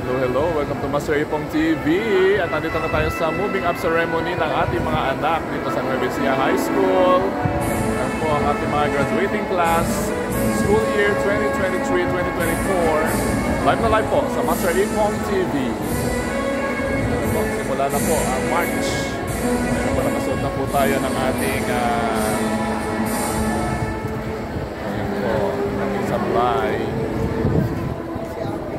Hello, welcome to Master Ipong TV. At nandito na tayo sa moving up ceremony ng ating mga anak dito sa Nueva Ecija High School. Yan po ang ating mga graduating class, school year 2023-2024. Live na live po sa Master Ipong TV. Simula na po ang March. Ngayon po nakasuot na po tayo ng ating ating supply.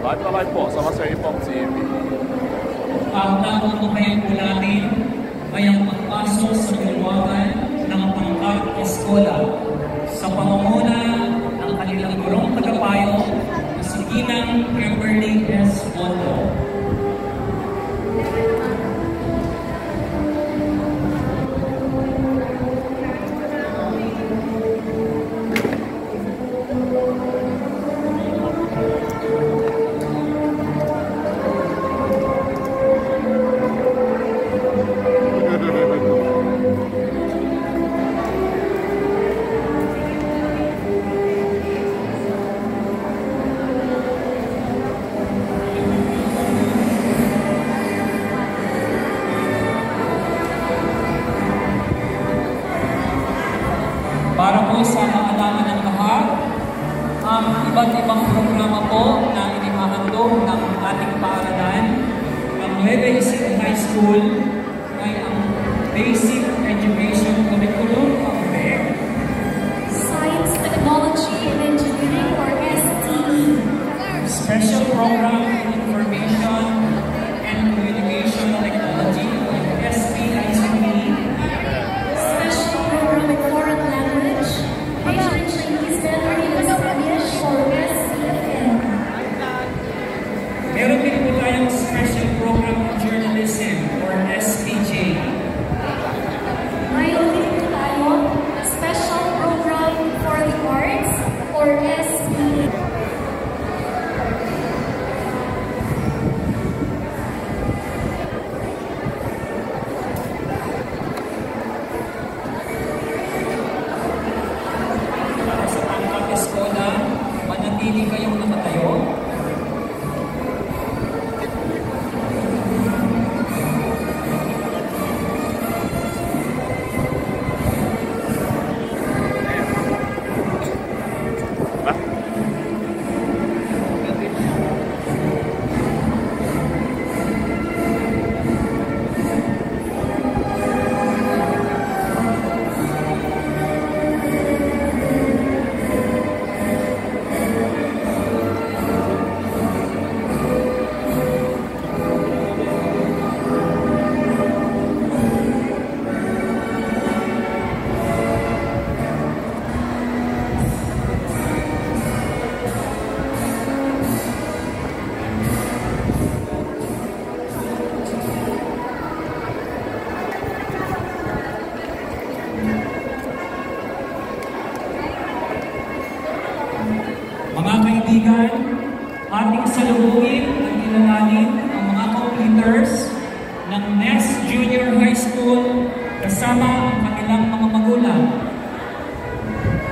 Live na live po sa Master Ipong TV. Ang tagutukayan po natin ay ang pagpasok sa bulwagan ng pangkat eskola sa pangunguna ng kanilang gurong tagapayo na si Ginang Kimberly S. Bondo. Para po sa kaalaman ng lahat, ang iba't ibang programa po na inihahandog ng ating paaralan ng Nueva Ecija High School ay ang Basic Education Curriculum of Science, Technology, and Engineering, or STE. Special Program in Information and Communication Technology, or SPICT. Special Program in Foreign Language, Asian Chinese Mandarin and Spanish, or SCN. Meron din po tayong Special Program in Journalism, or SPJ. Mayroon din po tayo Special Program for the Arts, or SPA. Para sa pangkat eskola, manatili kayong nakatayo. Mga kaibigan, ating salubungin at kilalanin ang mga completers ng Nest Junior High School kasama ang kanilang mga magulang.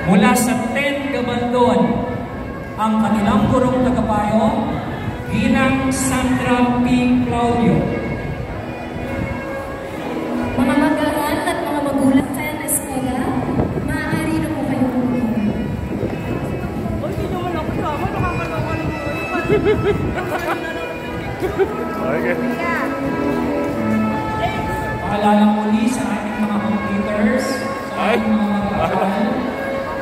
Mula sa 10 Gabaldon, ang kanilang gurong tagapayo, Ginang Sandra P. Claudio. Mga mag-aaral at mga magulang sa eskola, maaari na po kayo pumunta. Okay. Paalala muli sa ating mga computers, sa ating mga mag-aaral,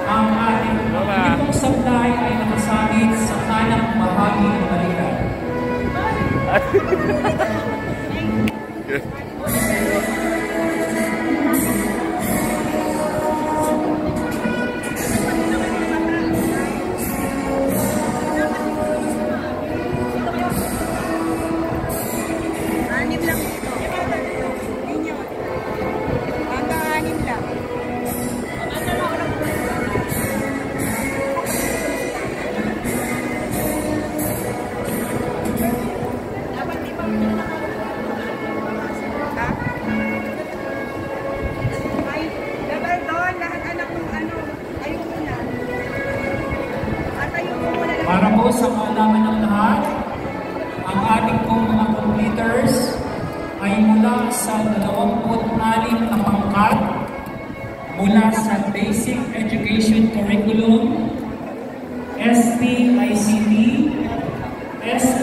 ang ating itong supply ay nakasabit sa kanang bahagi ng balikat. anim na pangkat mula sa Basic Education Curriculum, ST-ICT, ST